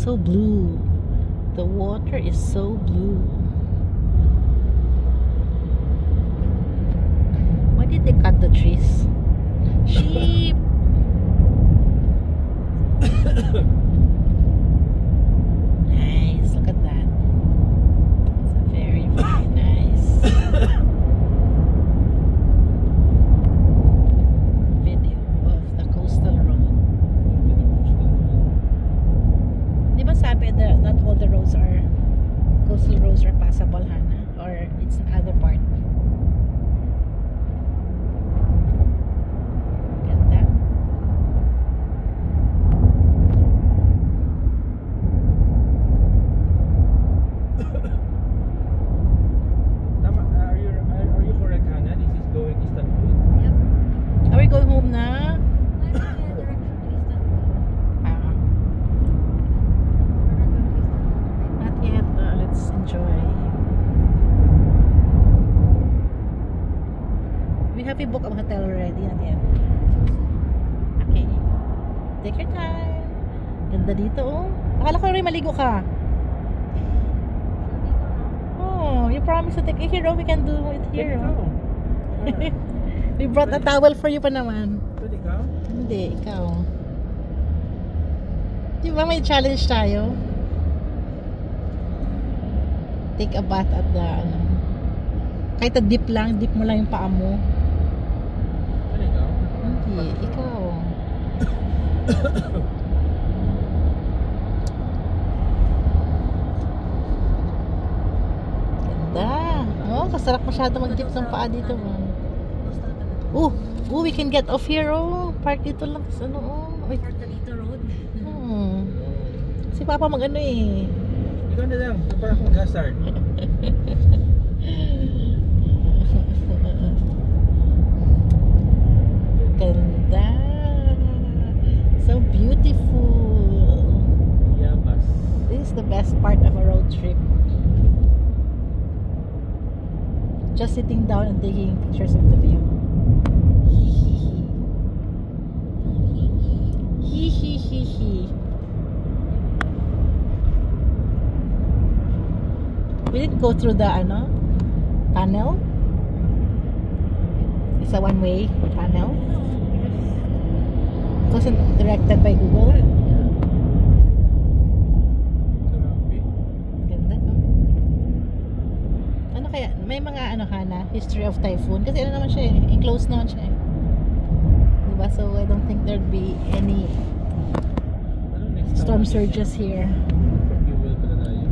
so blue. The water is so blue. Why did they cut the trees? Sheep. Nice, look at that. It's a very, very nice video of the coastal road. Di ba sabi that all the roads are coastal roads are passable, Hannah? Or it's another part? Ganda. Are you correct, Hannah? This is going Istanbul. Yep. Are we going home na? I'm in the direction to Istanbul. Ah, We're not going to Istanbul. not yet. Let's enjoy. We have a book of hotel already, not yet. Okay. Take your time. Ganda dito, oh. Akala ko rin maligo ka. Oh, you promised to take it here. Oh, we can do it here. Oh. We brought a towel for you pa naman. Pwede ka? Hindi, ikaw. Di ba may challenge tayo? Take a bath at the, ano. Kahit a dip lang, dip mo lang yung paa mo. Pwede ka? Hindi, ikaw. Ganda. Oh, kasarap masyado mag-dip ng paa dito. Oh, we can get off here. Oh, park dito lang sa ano. Oh. Wait. Fortalito Road. Si Papa mag-ano eh. Ikaw na lang. Para akong hazard. Ganda. So beautiful. Yabas. This is the best part of a road trip. Just sitting down and taking pictures of the view. Hee hee hee hee. We didn't go through the ano tunnel. It's a one-way tunnel. It wasn't directed by Google. Grabe. Ganda, no? Ano kaya? May mga ano, Hana, history of typhoon. Kasi ano naman siya eh, enclosed naman siya eh. Diba? So I don't think there'd be any Ano next storm time? surges here. Fuel pala tayo.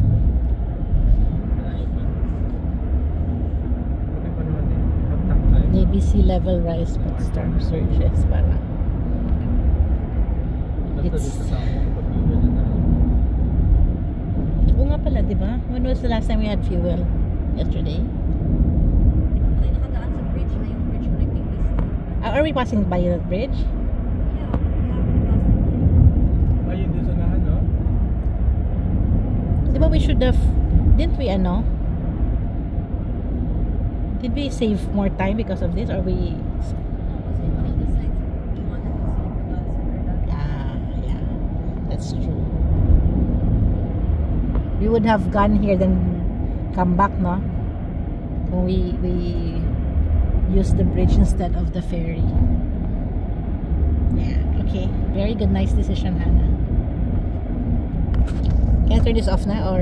Malayo pa. Okay pa naman eh. Haptak tayo. Maybe sea level rise but storm surges para. Basta It's- dito sa amin, pag-fuel na tayo. Oo nga pala, diba? When was the last time we had fuel? Yesterday? Tayo nakadaan sa bridge na yung bridge connecting this. Are we passing by that bridge? Yeah, we haven't passed it yet. Ayun doon sa nahan, no? Diba we should have, didn't we ano? Did we save more time because of this or we... No, kasi one of the sites we wanted to see the bus or that. Yeah, that's true. We would have gone here then come back, no? When we use the bridge instead of the ferry. Yeah, okay. Very good, nice decision, Hannah. Can I turn this off na or?